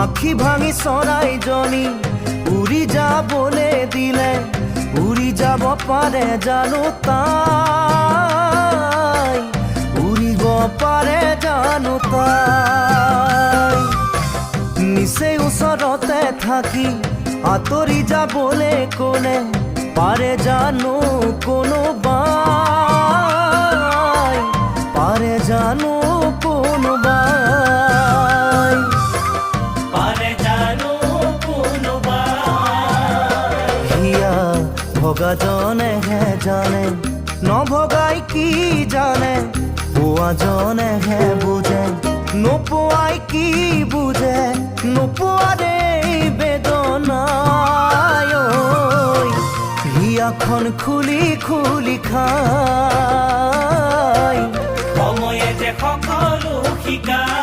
আখি ভাঙি চৰাইজনী উৰি যাবলৈ দিলে উৰি যাব পাৰে জানো তাই, উৰিব পাৰে জানো তাই। নিচেই ওচৰতে থাকি আঁতৰি যাবলৈ ক'লে পাৰে জানো কোনোবাই, পাৰে জানো কোনোবাই, পাৰে জানো কোনোবাই। হিয়া ভগাজনেহে জানে নভগাই কি জানে, পোৱাজনেহে বুজে নোপোৱাই কি বুজে, নোপোৱাৰে বেদনাই। হিয়াখন খুলি খুলি খাই সময়ে যে সকলো শিকায়।